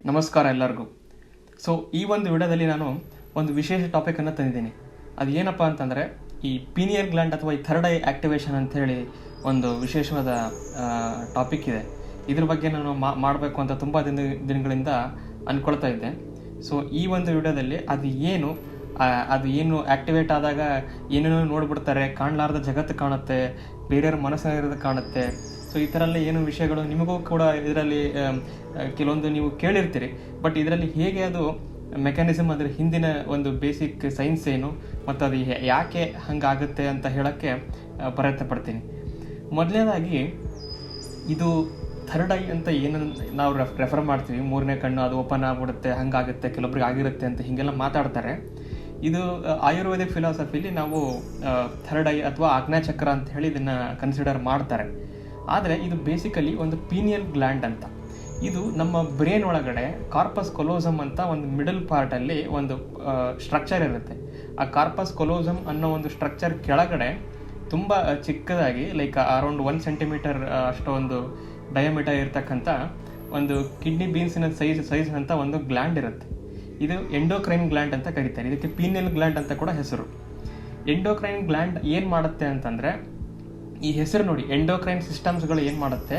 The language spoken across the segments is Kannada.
ನಮಸ್ಕಾರ ಎಲ್ಲರಿಗೂ. ಸೊ ಈ ಒಂದು ವಿಡಿಯೋದಲ್ಲಿ ನಾನು ಒಂದು ವಿಶೇಷ ಟಾಪಿಕನ್ನು ತಂದಿದ್ದೀನಿ. ಅದು ಏನಪ್ಪ ಅಂತಂದರೆ ಈ ಪೀನಿಯಲ್ ಗ್ಲ್ಯಾಂಡ್ ಅಥವಾ ಈ ಥರ್ಡ್ ಐ ಆ್ಯಕ್ಟಿವೇಶನ್ ಅಂಥೇಳಿ ಒಂದು ವಿಶೇಷವಾದ ಟಾಪಿಕ್ ಇದೆ. ಇದ್ರ ಬಗ್ಗೆ ನಾನು ಮಾಡಬೇಕು ಅಂತ ತುಂಬ ದಿನಗಳಿಂದ ಅಂದ್ಕೊಳ್ತಾ ಇದ್ದೆ. ಸೊ ಈ ಒಂದು ವಿಡಿಯೋದಲ್ಲಿ ಅದು ಏನು ಆ್ಯಕ್ಟಿವೇಟ್ ಆದಾಗ ಏನೇನೋ ನೋಡ್ಬಿಡ್ತಾರೆ, ಕಾಣಲಾರ್ದ ಜಗತ್ತು ಕಾಣುತ್ತೆ, ಬೇರೆಯವ್ರ ಮನಸ್ಸಿರೋದು ಕಾಣುತ್ತೆ. ಸೊ ಈ ಥರ ಎಲ್ಲ ಏನು ವಿಷಯಗಳು ನಿಮಗೂ ಕೂಡ ಇದರಲ್ಲಿ ಕೆಲವೊಂದು ನೀವು ಕೇಳಿರ್ತೀರಿ. ಬಟ್ ಇದರಲ್ಲಿ ಹೇಗೆ ಅದು ಮೆಕ್ಯಾನಿಸಮ್, ಅದರ ಹಿಂದಿನ ಒಂದು ಬೇಸಿಕ್ ಸೈನ್ಸ್ ಏನು ಮತ್ತು ಅದು ಯಾಕೆ ಹಂಗಾಗುತ್ತೆ ಅಂತ ಹೇಳೋಕ್ಕೆ ಪ್ರಯತ್ನ ಪಡ್ತೀನಿ. ಮೊದಲನೇದಾಗಿ ಇದು ಥರ್ಡ್ ಐ ಅಂತ ಏನು ನಾವು ರೆಫರ್ ಮಾಡ್ತೀವಿ, ಮೂರನೇ ಕಣ್ಣು ಅದು ಓಪನ್ ಆಗಿಬಿಡುತ್ತೆ, ಹಂಗಾಗುತ್ತೆ, ಕೆಲವೊಬ್ರಿಗೆ ಆಗಿರುತ್ತೆ ಅಂತ ಹೀಗೆಲ್ಲ ಮಾತಾಡ್ತಾರೆ. ಇದು ಆಯುರ್ವೇದಿಕ್ ಫಿಲಾಸಫಿಲಿ ನಾವು ಥರ್ಡ್ ಐ ಅಥವಾ ಆಜ್ಞಾಚಕ್ರ ಅಂತ ಹೇಳಿ ಇದನ್ನು ಕನ್ಸಿಡರ್ ಮಾಡ್ತಾರೆ. ಆದರೆ ಇದು ಬೇಸಿಕಲಿ ಒಂದು ಪೀನಿಯಲ್ ಗ್ಲ್ಯಾಂಡ್ ಅಂತ. ಇದು ನಮ್ಮ ಬ್ರೇನ್ ಒಳಗಡೆ ಕಾರ್ಪಸ್ ಕೊಲೋಸಮ್ ಅಂತ ಒಂದು ಮಿಡಲ್ ಪಾರ್ಟಲ್ಲಿ ಒಂದು ಸ್ಟ್ರಕ್ಚರ್ ಇರುತ್ತೆ. ಆ ಕಾರ್ಪಸ್ ಕೊಲೋಸಮ್ ಅನ್ನೋ ಒಂದು ಸ್ಟ್ರಕ್ಚರ್ ಕೆಳಗಡೆ ತುಂಬ ಚಿಕ್ಕದಾಗಿ ಲೈಕ್ ಅರೌಂಡ್ 1 ಸೆಂಟಿಮೀಟರ್ ಅಷ್ಟು ಒಂದು ಡಯಾಮೀಟರ್ ಇರ್ತಕ್ಕಂಥ ಒಂದು ಕಿಡ್ನಿ ಬೀನ್ಸಿನ ಸೈಜ್ ಅಂತ ಒಂದು ಗ್ಲ್ಯಾಂಡ್ ಇರುತ್ತೆ. ಇದು ಎಂಡೋಕ್ರೈನ್ ಗ್ಲ್ಯಾಂಡ್ ಅಂತ ಕರೀತಾರೆ. ಇದಕ್ಕೆ ಪೀನಿಯಲ್ ಗ್ಲ್ಯಾಂಡ್ ಅಂತ ಕೂಡ ಹೆಸರು. ಎಂಡೋಕ್ರೈನ್ ಗ್ಲ್ಯಾಂಡ್ ಏನು ಮಾಡುತ್ತೆ ಅಂತಂದರೆ, ಈ ಹೆಸರು ನೋಡಿ, ಎಂಡೋಕ್ರೈನ್ ಸಿಸ್ಟಮ್ಸ್ಗಳು ಏನು ಮಾಡುತ್ತೆ,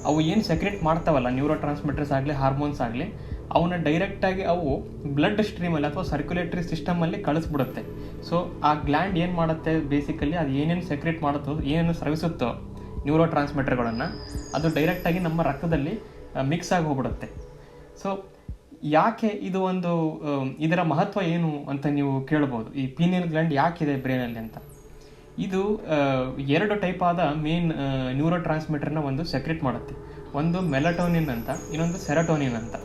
ಅವು ಏನು ಸೆಕ್ರೆಟ್ ಮಾಡ್ತಾವಲ್ಲ, ನ್ಯೂರೋ ಟ್ರಾನ್ಸ್ಮಿಟರ್ಸ್ ಆಗಲಿ ಹಾರ್ಮೋನ್ಸ್ ಆಗಲಿ, ಅವನ್ನ ಡೈರೆಕ್ಟಾಗಿ ಅವು ಬ್ಲಡ್ ಸ್ಟ್ರೀಮಲ್ಲಿ ಅಥವಾ ಸರ್ಕ್ಯುಲೇಟರಿ ಸಿಸ್ಟಮಲ್ಲಿ ಕಳಿಸ್ಬಿಡುತ್ತೆ. ಸೊ ಆ ಗ್ಲ್ಯಾಂಡ್ ಏನು ಮಾಡುತ್ತೆ, ಬೇಸಿಕಲಿ ಅದು ಏನೇನು ಸೆಕ್ರೆಟ್ ಮಾಡುತ್ತೋ, ಏನೇನು ಸ್ರವಿಸುತ್ತೋ ನ್ಯೂರೋ ಟ್ರಾನ್ಸ್ಮಿಟರ್ಗಳನ್ನು, ಅದು ಡೈರೆಕ್ಟಾಗಿ ನಮ್ಮ ರಕ್ತದಲ್ಲಿ ಮಿಕ್ಸ್ ಆಗಿ ಹೋಗ್ಬಿಡುತ್ತೆ. ಸೊ ಯಾಕೆ ಇದು ಒಂದು ಇದರ ಮಹತ್ವ ಏನು ಅಂತ ನೀವು ಕೇಳ್ಬೋದು. ಈ ಪೀನಿಯಲ್ ಗ್ಲ್ಯಾಂಡ್ ಯಾಕಿದೆ ಬ್ರೈನಲ್ಲಿ ಅಂತ. ಇದು 2 ಟೈಪ್ ಆದ ಮೇನ್ ನ್ಯೂರೋ ಟ್ರಾನ್ಸ್ಮಿಟರ್ನ ಒಂದು ಸೆಕ್ರೆಟ್ ಮಾಡುತ್ತೆ. ಒಂದು ಮೆಲಟೋನಿನ್ ಅಂತ, ಇನ್ನೊಂದು ಸೆರಟೋನಿನ್ ಅಂತ.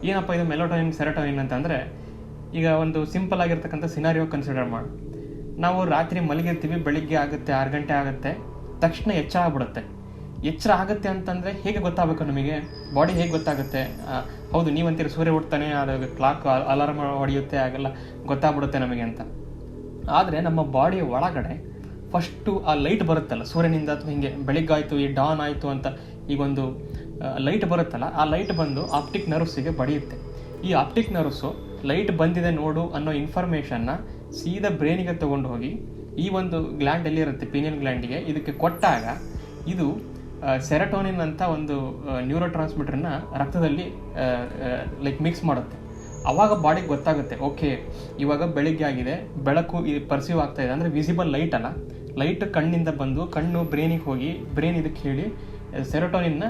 ಏನಪ್ಪ ಇದು ಮೆಲಟೋನಿನ್ ಸೆರಟೋನಿನ್ ಅಂತ ಅಂದರೆ, ಈಗ ಒಂದು ಸಿಂಪಲ್ ಆಗಿರ್ತಕ್ಕಂಥ ಸಿನಾರಿಯೋ ಕನ್ಸಿಡರ್ ಮಾಡಿ. ನಾವು ರಾತ್ರಿ ಮಲಗಿರ್ತೀವಿ, ಬೆಳಿಗ್ಗೆ ಆಗುತ್ತೆ, 6 ಗಂಟೆ ಆಗುತ್ತೆ, ತಕ್ಷಣ ಎಚ್ಚರ ಆಗ್ಬಿಡುತ್ತೆ. ಎಚ್ಚರ ಆಗುತ್ತೆ ಅಂತಂದರೆ ಹೇಗೆ ಗೊತ್ತಾಗಬೇಕು ನಮಗೆ, ಬಾಡಿ ಹೇಗೆ ಗೊತ್ತಾಗುತ್ತೆ? ಹೌದು, ನೀವಂತೀರಿ ಸೂರ್ಯ ಹುಡ್ತಾನೆ, ಅದು ಕ್ಲಾಕ್ ಅಲಾರ್ಮ್ ಹೊಡೆಯುತ್ತೆ, ಆಗೆಲ್ಲ ಗೊತ್ತಾಗ್ಬಿಡುತ್ತೆ ನಮಗೆ ಅಂತ. ಆದರೆ ನಮ್ಮ ಬಾಡಿಯ ಒಳಗಡೆ ಫಸ್ಟು ಆ ಲೈಟ್ ಬರುತ್ತಲ್ಲ ಸೂರ್ಯನಿಂದ, ಅಥವಾ ಹಿಂಗೆ ಬೆಳಿಗ್ಗಾಯಿತು, ಈ ಡಾನ್ ಆಯಿತು ಅಂತ ಈಗೊಂದು ಲೈಟ್ ಬರುತ್ತಲ್ಲ, ಆ ಲೈಟ್ ಬಂದು ಆಪ್ಟಿಕ್ ನರ್ವ್ಸಿಗೆ ಬಡಿಯುತ್ತೆ. ಈ ಆಪ್ಟಿಕ್ ನರ್ವ್ಸು ಲೈಟ್ ಬಂದಿದೆ ನೋಡು ಅನ್ನೋ ಇನ್ಫಾರ್ಮೇಷನ್ನ ಸೀದಾ ಬ್ರೈನಿಗೆ ತೊಗೊಂಡು ಹೋಗಿ ಈ ಒಂದು ಗ್ಲ್ಯಾಂಡ್ ಎಲ್ಲಿರುತ್ತೆ, ಪೀನಿಯಲ್ ಗ್ಲ್ಯಾಂಡಿಗೆ, ಇದಕ್ಕೆ ಕೊಟ್ಟಾಗ ಇದು ಸೆರಟೋನಿನ್ ಅಂತ ಒಂದು ನ್ಯೂರೋ ಟ್ರಾನ್ಸ್ಮಿಟರ್ನ ರಕ್ತದಲ್ಲಿ ಲೈಕ್ ಮಿಕ್ಸ್ ಮಾಡುತ್ತೆ. ಆವಾಗ ಬಾಡಿಗೆ ಗೊತ್ತಾಗುತ್ತೆ, ಓಕೆ ಇವಾಗ ಬೆಳಿಗ್ಗೆ ಆಗಿದೆ, ಬೆಳಕು ಪರ್ಸೀವ್ ಆಗ್ತಾ ಇದೆ. ಅಂದರೆ ವಿಸಿಬಲ್ ಲೈಟ್ ಅಲ್ಲ, ಲೈಟ್ ಕಣ್ಣಿಂದ ಬಂದು ಕಣ್ಣು ಬ್ರೈನಿಗೆ ಹೋಗಿ ಬ್ರೈನ್ ಇದಕ್ಕೆ ಹೇಳಿ ಸೆರೋಟೋನಿನ್ನ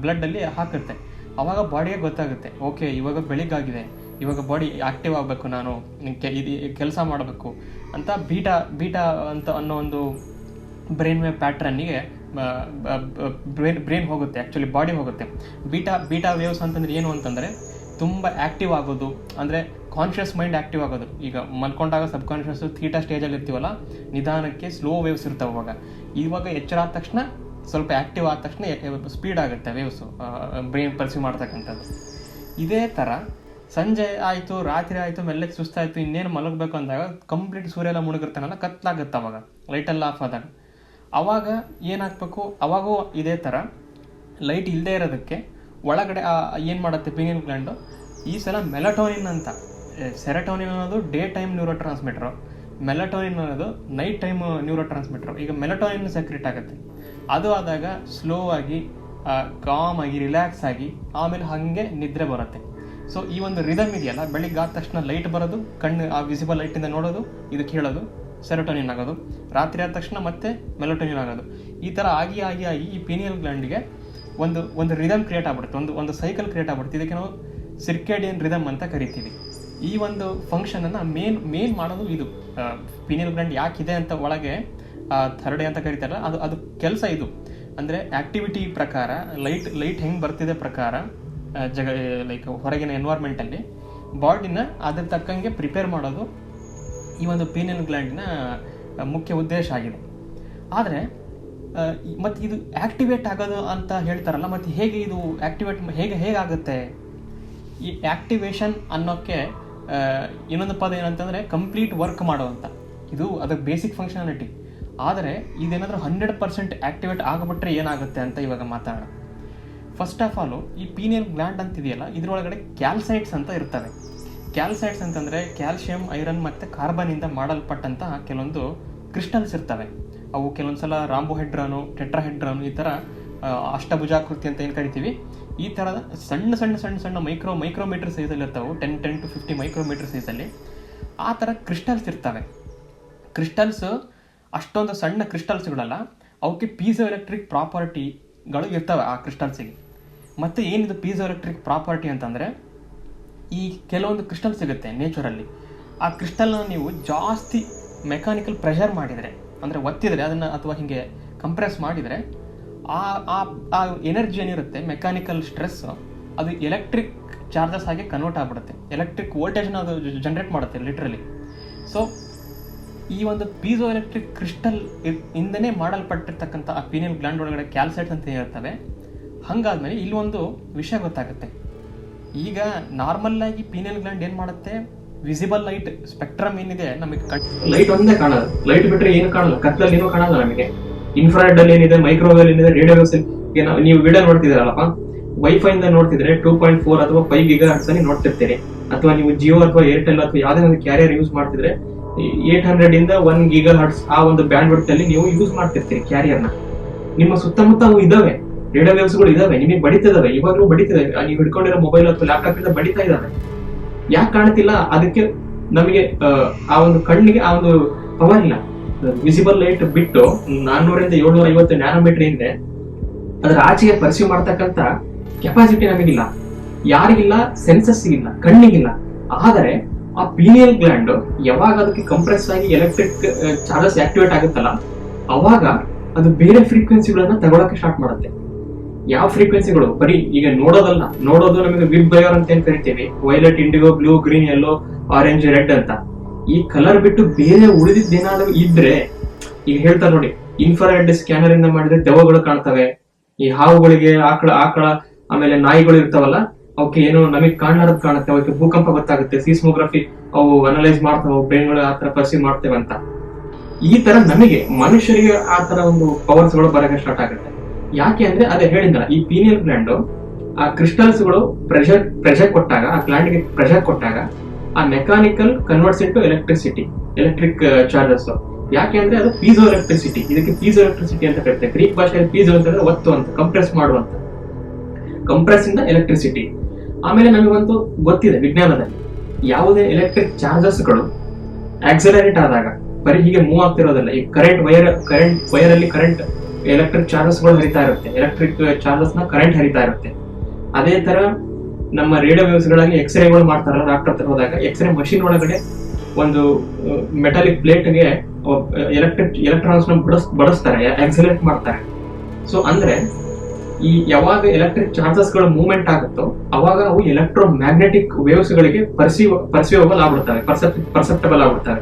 ಬ್ಲಡ್ಡಲ್ಲಿ ಹಾಕುತ್ತೆ. ಆವಾಗ ಬಾಡಿಗೆ ಗೊತ್ತಾಗುತ್ತೆ, ಓಕೆ ಇವಾಗ ಬೆಳಿಗ್ಗಾಗಿದೆ, ಇವಾಗ ಬಾಡಿ ಆ್ಯಕ್ಟಿವ್ ಆಗಬೇಕು, ನಾನು ಇದು ಕೆಲಸ ಮಾಡಬೇಕು ಅಂತ ಬೀಟಾ ಅಂತ ಅನ್ನೋ ಒಂದು ಬ್ರೈನ್ ವೇವ್ ಪ್ಯಾಟ್ರನ್ನಿಗೆ ಬ್ರೈನ್ ಹೋಗುತ್ತೆ, ಆ್ಯಕ್ಚುಲಿ ಬಾಡಿ ಹೋಗುತ್ತೆ. ಬೀಟಾ ವೇವ್ಸ್ ಅಂತಂದರೆ ಏನು ಅಂತಂದರೆ ತುಂಬ ಆ್ಯಕ್ಟಿವ್ ಆಗೋದು, ಅಂದರೆ ಕಾನ್ಷಿಯಸ್ ಮೈಂಡ್ ಆ್ಯಕ್ಟಿವ್ ಆಗೋದು. ಈಗ ಮಲ್ಕೊಂಡಾಗ ಸಬ್ ಕಾನ್ಷಿಯಸ್ ಥೀಟಾ ಸ್ಟೇಜಲ್ಲಿ ಇರ್ತೀವಲ್ಲ, ನಿಧಾನಕ್ಕೆ ಸ್ಲೋ ವೇವ್ಸ್ ಇರ್ತಾವೆ. ಇವಾಗ ಎಚ್ಚರ ಆದ ತಕ್ಷಣ ಸ್ವಲ್ಪ ಆ್ಯಕ್ಟಿವ್ ಆದ ತಕ್ಷಣ ಸ್ಪೀಡ್ ಆಗುತ್ತೆ ವೇವ್ಸು, ಬ್ರೈನ್ ಪರ್ಸೀವ್ ಮಾಡ್ತಕ್ಕಂಥದ್ದು. ಇದೇ ಥರ ಸಂಜೆ ಆಯಿತು, ರಾತ್ರಿ ಆಯಿತು, ಮೆಲ್ಲಗೆ ಸುಸ್ತಾಯಿತು, ಇನ್ನೇನು ಮಲಗಬೇಕು ಅಂದಾಗ ಕಂಪ್ಲೀಟ್ ಸೂರ್ಯ ಎಲ್ಲ ಮುಳುಗಿರ್ತಾನಲ್ಲ, ಕತ್ಲಾಗುತ್ತೆ ಅವಾಗ, ಲೈಟೆಲ್ಲ ಆಫ್ ಆದಾಗ. ಅವಾಗ ಏನಾಗಬೇಕು, ಅವಾಗೂ ಇದೇ ಥರ ಲೈಟ್ ಇಲ್ಲದೆ ಇರೋದಕ್ಕೆ ಒಳಗಡೆ ಏನು ಮಾಡುತ್ತೆ ಪೀನಿಯಲ್ ಗ್ಲ್ಯಾಂಡು, ಈ ಸಲ ಮೆಲಟೋನಿನ್ ಅಂತ, ಸೆರಟೋನಿನ್ ಅನ್ನೋದು ಡೇ ಟೈಮ್ ನ್ಯೂರೋ ಟ್ರಾನ್ಸ್ಮಿಟ್ರು, ಮೆಲಟೋನಿನ್ ಅನ್ನೋದು ನೈಟ್ ಟೈಮ್ ನ್ಯೂರೋ ಟ್ರಾನ್ಸ್ಮಿಟ್ರು. ಈಗ ಮೆಲಟೋನಿನ್ ಸೆಕ್ರೆಟ್ ಆಗುತ್ತೆ, ಅದು ಆದಾಗ ಸ್ಲೋ ಆಗಿ ಕಾಮ್ ಆಗಿ ರಿಲ್ಯಾಕ್ಸ್ ಆಗಿ ಆಮೇಲೆ ಹಾಗೆ ನಿದ್ರೆ ಬರುತ್ತೆ. ಸೊ ಈ ಒಂದು ರಿದಮ್ ಇದೆಯಲ್ಲ, ಬೆಳಿಗ್ಗೆ ಆದ ತಕ್ಷಣ ಲೈಟ್ ಬರೋದು, ಕಣ್ಣು ಆ ವಿಸಿಬಲ್ ಲೈಟಿಂದ ನೋಡೋದು, ಇದಕ್ಕೆ ಹೇಳೋದು ಸೆರೋಟೋನಿನ್ ಆಗೋದು, ರಾತ್ರಿ ಆದ ತಕ್ಷಣ ಮತ್ತೆ ಮೆಲಟೋನಿನ್ ಆಗೋದು. ಈ ಥರ ಆಗಿ ಈ ಪೀನಿಯಲ್ ಗ್ಲ್ಯಾಂಡಿಗೆ ಒಂದು ರಿದಮ್ ಕ್ರಿಯೇಟ್ ಆಗ್ಬಿಡುತ್ತೆ, ಒಂದು ಸೈಕಲ್ ಕ್ರಿಯೇಟ್ ಆಗ್ಬಿಡುತ್ತೆ. ಇದಕ್ಕೆ ನಾವು ಸಿರ್ಕೇಡಿಯನ್ ರಿದಮ್ ಅಂತ ಕರಿತೀವಿ. ಈ ಒಂದು ಫಂಕ್ಷನನ್ನು ಮೇನ್ ಮಾಡೋದು ಇದು. ಪೀನಿಯಲ್ ಗ್ಲ್ಯಾಂಡ್ ಯಾಕಿದೆ ಅಂತ ಒಳಗೆ ಥರ್ಡ್ ಐ ಅಂತ ಕರೀತಾರಲ್ಲ, ಅದು ಕೆಲಸ ಇದು. ಅಂದರೆ ಆ್ಯಕ್ಟಿವಿಟಿ ಪ್ರಕಾರ ಲೈಟ್ ಹೆಂಗೆ ಬರ್ತಿದೆ ಪ್ರಕಾರ ಲೈಕ್ ಹೊರಗಿನ ಎನ್ವೈರ್ಮೆಂಟಲ್ಲಿ ಬಾಡಿನ ಅದ್ರ ತಕ್ಕಂಗೆ ಪ್ರಿಪೇರ್ ಮಾಡೋದು ಈ ಒಂದು ಪೀನಿಯಲ್ ಗ್ಲ್ಯಾಂಡಿನ ಮುಖ್ಯ ಉದ್ದೇಶ ಆಗಿದೆ. ಆದರೆ ಮತ್ತು ಇದು ಆ್ಯಕ್ಟಿವೇಟ್ ಆಗೋದು ಅಂತ ಹೇಳ್ತಾರಲ್ಲ, ಮತ್ತು ಹೇಗೆ ಇದು ಆ್ಯಕ್ಟಿವೇಟ್ ಹೇಗಾಗುತ್ತೆ? ಈ ಆ್ಯಕ್ಟಿವೇಶನ್ ಅನ್ನೋಕ್ಕೆ ಇನ್ನೊಂದು ಪದ ಏನಂತಂದರೆ ಕಂಪ್ಲೀಟ್ ವರ್ಕ್ ಮಾಡೋವಂಥ, ಇದು ಅದಕ್ಕೆ ಬೇಸಿಕ್ ಫಂಕ್ಷನಾಲಿಟಿ. ಆದರೆ ಇದೇನಾದರೂ 100% ಆ್ಯಕ್ಟಿವೇಟ್ ಆಗಿಬಿಟ್ರೆ ಏನಾಗುತ್ತೆ ಅಂತ ಇವಾಗ ಮಾತಾಡೋಣ. ಫಸ್ಟ್ ಆಫ್ ಆಲು ಈ ಪೀನಿಯಲ್ ಗ್ಲ್ಯಾಂಡ್ ಅಂತಿದೆಯಲ್ಲ ಇದ್ರೊಳಗಡೆ ಕ್ಯಾಲ್ಸೈಟ್ಸ್ ಅಂತ ಇರ್ತವೆ. ಕ್ಯಾಲ್ಸೈಟ್ಸ್ ಅಂತಂದರೆ ಕ್ಯಾಲ್ಶಿಯಂ, ಐರನ್ ಮತ್ತು ಕಾರ್ಬನಿಂದ ಮಾಡಲ್ಪಟ್ಟಂತಹ ಕೆಲವೊಂದು ಕ್ರಿಸ್ಟಲ್ಸ್ ಇರ್ತವೆ. ಅವು ಕೆಲವೊಂದು ಸಲ ರಾಂಬೋಹೆಡ್ರಾನು, ಟೆಟ್ರಾಹೆಡ್ರಾನು, ಈ ಥರ ಅಷ್ಟಭುಜಾಕೃತಿ ಅಂತ ಏನು ಕರಿತೀವಿ, ಈ ಥರದ ಸಣ್ಣ ಸಣ್ಣ ಸಣ್ಣ ಸಣ್ಣ ಮೈಕ್ರೋಮೀಟರ್ ಸೈಜಲ್ಲಿ ಇರ್ತವೆ, 10 to 50 ಮೈಕ್ರೋಮೀಟರ್ ಸೈಜಲ್ಲಿ. ಆ ಥರ ಕ್ರಿಸ್ಟಲ್ಸ್ ಇರ್ತವೆ. ಕ್ರಿಸ್ಟಲ್ಸ್ ಅಷ್ಟೊಂದು ಸಣ್ಣ ಕ್ರಿಸ್ಟಲ್ಸ್ಗಳಲ್ಲ, ಅವಕ್ಕೆ ಪೀಸೋ ಎಲೆಕ್ಟ್ರಿಕ್ ಪ್ರಾಪರ್ಟಿಗಳು ಇರ್ತವೆ ಆ ಕ್ರಿಸ್ಟಲ್ಸಿಗೆ. ಮತ್ತು ಏನಿದು ಪೀಸೋ ಎಲೆಕ್ಟ್ರಿಕ್ ಪ್ರಾಪರ್ಟಿ ಅಂತಂದರೆ, ಈ ಕೆಲವೊಂದು ಕ್ರಿಸ್ಟಲ್ ಸಿಗುತ್ತೆ ನೇಚರಲ್ಲಿ. ಆ ಕ್ರಿಸ್ಟಲ್ನ ನೀವು ಜಾಸ್ತಿ ಮೆಕ್ಯಾನಿಕಲ್ ಪ್ರೆಷರ್ ಮಾಡಿದರೆ, ಅಂದರೆ ಒತ್ತಿದರೆ ಅದನ್ನು, ಅಥವಾ ಹೀಗೆ ಕಂಪ್ರೆಸ್ ಮಾಡಿದರೆ, ಆ ಎನರ್ಜಿ ಏನಿರುತ್ತೆ ಮೆಕ್ಯಾನಿಕಲ್ ಸ್ಟ್ರೆಸ್ ಅದು ಎಲೆಕ್ಟ್ರಿಕ್ ಚಾರ್ಜಸ್ ಆಗಿ ಕನ್ವರ್ಟ್ ಆಗಿಬಿಡುತ್ತೆ. ಎಲೆಕ್ಟ್ರಿಕ್ ವೋಲ್ಟೇಜ್ನ ಅದು ಜನರೇಟ್ ಮಾಡುತ್ತೆ ಲಿಟ್ರಲಿ. ಸೊ ಈ ಒಂದು ಪೀಸೋ ಎಲೆಕ್ಟ್ರಿಕ್ ಕ್ರಿಸ್ಟಲ್ ಇಂದನೇ ಮಾಡಲ್ಪಟ್ಟಿರ್ತಕ್ಕಂಥ ಆ ಪೀನಿಯಲ್ ಗ್ಲ್ಯಾಂಡ್ ಒಳಗಡೆ ಕ್ಯಾಲ್ಸೈಟ್ಸ್ ಅಂತ ಇರ್ತವೆ. ಹಾಗಾದ್ಮೇಲೆ ಇಲ್ಲೊಂದು ವಿಷಯ ಗೊತ್ತಾಗುತ್ತೆ. ಈಗ ನಾರ್ಮಲ್ ಆಗಿ ಪೀನಿಯಲ್ ಗ್ಲ್ಯಾಂಡ್ ಏನು ಮಾಡುತ್ತೆ, ವಿಸಿಬಲ್ ಲೈಟ್ ಸ್ಪೆಕ್ಟ್ರಮ್ ಏನಿದೆ ನಮಗೆ ಲೈಟ್ ಒಂದೇ ಕಾಣೋದು, ಲೈಟ್ ಬಿಟ್ಟರೆ ಏನು ಕಾಣಲ್ಲ, ಕತ್ತಲಲ್ಲಿ ಏನೂ ಕಾಣಲ್ಲ ನಮಗೆ. ಇನ್ಫ್ರಾರೆಡ್ ಅಲ್ಲಿ ಏನಿದೆ, ಮೈಕ್ರೋವೇವ್ ಏನಿದೆ, ರೇಡಿಯೋ ವೇವ್ಸ್ ನೀವು ವಿಡಿಯೋ ನೋಡ್ತಿದ್ದೀರಲ್ಲಪ್ಪ, ವೈಫೈ ಇಂದ ನೋಡ್ತಿದ್ರೆ 2.4 ಅಥವಾ 5 GHz ಅಲ್ಲಿ ನೋಡ್ತಿರ್ತೀರಿ. ಅಥವಾ ನೀವು ಜಿಯೋ ಅಥವಾ ಏರ್ಟೆಲ್ ಅಥವಾ ಯಾವುದೇ ಒಂದು ಕ್ಯಾರಿಯರ್ ಯೂಸ್ ಮಾಡ್ತಿದ್ರೆ 800 ಇಂದ 1 GHz ಆ ಒಂದು ಬ್ಯಾಂಡ್ ವಿಡ್ತ್ ಅಲ್ಲಿ ನೀವು ಯೂಸ್ ಮಾಡ್ತಿರ್ತೀರಿ ಕ್ಯಾರಿಯರ್ನ. ನಿಮ್ಮ ಸುತ್ತಮುತ್ತ ಅವು ಇದಾವೆ, ರೇಡಿಯೋ ವೇವ್ಸ್ಗಳು ಇದಾವೆ, ನಿಮಗೆ ಬಡಿತಿದಾವೆ, ಇವಾಗಲೂ ಬಡಿತಿದಾವೆ. ನೀವು ಹಿಡ್ಕೊಂಡಿರೋ ಮೊಬೈಲ್ ಅಥವಾ ಲ್ಯಾಪ್ಟಾಪ್ ಇಂದ ಬಡಿತಾ ಇದಾವೆ. ಯಾಕೆ ಕಾಣ್ತಿಲ್ಲ? ಅದಕ್ಕೆ ನಮಗೆ ಆ ಒಂದು ಕಣ್ಣಿಗೆ ಆ ಒಂದು ಪವರ್ ಇಲ್ಲ. ವಿಸಿಬಲ್ ಲೈಟ್ ಬಿಟ್ಟು 400 ಇಂದ 750 ನ್ಯಾನೋಮೀಟರ್ ಇದೆ, ಅದರ ಆಚೆಗೆ ಪರ್ಸೀವ್ ಮಾಡ್ತಕ್ಕಂಥ ಕೆಪಾಸಿಟಿ ನಮಗಿಲ್ಲ, ಯಾರಿಗಿಲ್ಲ, ಸೆನ್ಸಸ್ ಇಲ್ಲ, ಕಣ್ಣಿಗಿಲ್ಲ. ಆದರೆ ಆ ಪೀನಿಯಲ್ ಗ್ಲ್ಯಾಂಡ್ ಯಾವಾಗ ಅದಕ್ಕೆ ಕಂಪ್ರೆಸ್ ಆಗಿ ಎಲೆಕ್ಟ್ರಿಕ್ ಚಾರ್ಜಸ್ ಆಕ್ಟಿವೇಟ್ ಆಗುತ್ತಲ್ಲ, ಅವಾಗ ಅದು ಬೇರೆ ಫ್ರೀಕ್ವೆನ್ಸಿಗಳನ್ನ ತಗೊಳಕ್ಕೆ ಸ್ಟಾರ್ಟ್ ಮಾಡುತ್ತೆ. ಯಾವ ಫ್ರೀಕ್ವೆನ್ಸಿಗಳು? ಬರೀ ಈಗ ನೋಡೋದಲ್ಲ, ನೋಡೋದು ನಮಗೆ ವಿಬ್ ಬಯರ್ ಅಂತ ಏನ್ ಕರಿತೀವಿ, violet, IndiGo, blue, green, yellow, orange, red ಅಂತ. ಈ ಕಲರ್ ಬಿಟ್ಟು ಬೇರೆ ಉಳಿದಿದ್ದೇನಾದ್ರೂ ಇದ್ರೆ, ಈಗ ಹೇಳ್ತಾರೆ ನೋಡಿ, ಇನ್ಫ್ರಾರೆಡ್ ಸ್ಕ್ಯಾನರ್ ಇಂದ ಮಾಡಿದ್ರೆ ದೆವ್ವಗಳು ಕಾಣ್ತವೆ, ಈ ಹಾವುಗಳಿಗೆ, ಆಕಳ ಆಮೇಲೆ ನಾಯಿಗಳು ಇರ್ತಾವಲ್ಲ, ಅವಕ್ಕೆ ಏನು ನಮಗೆ ಕಾಣಲಾರದ್ ಕಾಣುತ್ತೆ, ಅವಕ್ಕೆ ಭೂಕಂಪ ಗೊತ್ತಾಗುತ್ತೆ, ಸೀಸ್ಮೋಗ್ರಫಿ ಅವು ಅನಲೈಸ್ ಮಾಡ್ತಾವೆ, ಬ್ರೈನ್ಗಳು ಆ ತರ ಪರ್ಸೀವ್ ಮಾಡ್ತೇವೆ ಅಂತ. ಈ ತರ ನಮಗೆ ಮನುಷ್ಯರಿಗೆ ಆ ತರ ಒಂದು ಪವರ್ಸ್ ಗಳು ಬರಕ್ಕೆ ಸ್ಟಾರ್ಟ್ ಆಗುತ್ತೆ. ಯಾಕೆ ಅಂದ್ರೆ ಅದೇ ಹೇಳಿದ್ನಲ್ಲ, ಈ ಪೀನಿಯಲ್ ಗ್ಲ್ಯಾಂಡ್ ಆ ಕ್ರಿಸ್ಟಲ್ಸ್ ಗಳು ಪ್ರೆಷರ್ ಕೊಟ್ಟಾಗ, ಆ ಗ್ಲ್ಯಾಂಡ್ ಗೆ ಪ್ರೆಷರ್ ಕೊಟ್ಟಾಗ ಆ mechanical converts into electric charges. ಯಾಕೆ ಅಂದ್ರೆ ಅದು ಪೀಸೋ ಎಲೆಕ್ಟ್ರಿಸಿಟಿ. ಇದಕ್ಕೆ ಪೀಸೋ ಎಲೆಕ್ಟ್ರಿಸಿಟಿ ಅಂತ ಕರೀತಾರೆ. ಗ್ರೀಕ್ ಭಾಷೆಯಲ್ಲಿ ಪೀಸೋ ಅಂತಂದ್ರೆ ಒತ್ತು ಅಂತ, ಕಂಪ್ರೆಸ್ ಮಾಡುವಂತ, ಕಂಪ್ರೆಸ್ ಇಂದ ಎಲೆಕ್ಟ್ರಿಸಿಟಿ. ಆಮೇಲೆ ನಮಗಂತೂ ಗೊತ್ತಿದೆ ವಿಜ್ಞಾನದಲ್ಲಿ, ಯಾವುದೇ ಎಲೆಕ್ಟ್ರಿಕ್ ಚಾರ್ಜಸ್ ಗಳು ಆಕ್ಸಲರೇಟ್ ಆದಾಗ ಬರೀ ಹೀಗೆ ಮೂವ್ ಆಗ್ತಿರೋದಲ್ಲ. ಈ ಕರೆಂಟ್ ವೈರ್ ಅಲ್ಲಿ ಕರೆಂಟ್ ಎಲೆಕ್ಟ್ರಿಕ್ ಚಾರ್ಜಸ್ ಗಳು ಹರಿತಾ ಇರುತ್ತೆ, ಎಲೆಕ್ಟ್ರಿಕ್ ಚಾರ್ಜಸ್ ನ ಕರೆಂಟ್ ಹರಿತಾ ಇರುತ್ತೆ. ಅದೇ ತರ ನಮ್ಮ ರೇಡಿಯೋ ವೇವ್ಸ್ ಗಳಲ್ಲಿ ಎಕ್ಸ್ರೇಗಳು ಮಾಡ್ತಾರಲ್ಲ ಡಾಕ್ಟರ್ ಹತ್ರ ಹೋದಾಗ, ಎಕ್ಸ್ರೇ ಮಷಿನ್ ಒಳಗಡೆ ಒಂದು ಮೆಟಾಲಿಕ್ ಪ್ಲೇಟ್ಗೆ ಎಲೆಕ್ಟ್ರಾನ್ಸ್ ನ ಬಡಿಸ್ತಾರೆ, ಆಕ್ಸಲರೇಟ್ ಮಾಡ್ತಾರೆ. ಸೊ ಅಂದ್ರೆ ಈ ಯಾವಾಗ ಎಲೆಕ್ಟ್ರಿಕ್ ಚಾರ್ಜಸ್ ಗಳು ಮೂವ್ಮೆಂಟ್ ಆಗುತ್ತೋ ಅವಾಗ ಅವು ಎಲೆಕ್ಟ್ರೋ ಮ್ಯಾಗ್ನೆಟಿಕ್ ವೇವ್ಸ್ ಗಳಿಗೆ ಪರ್ಸಿವಬಲ್ ಆಗ್ಬಿಡ್ತವೆ, ಪರ್ಸೆಪ್ಟಬಲ್ ಆಗ್ಬಿಡ್ತವೆ.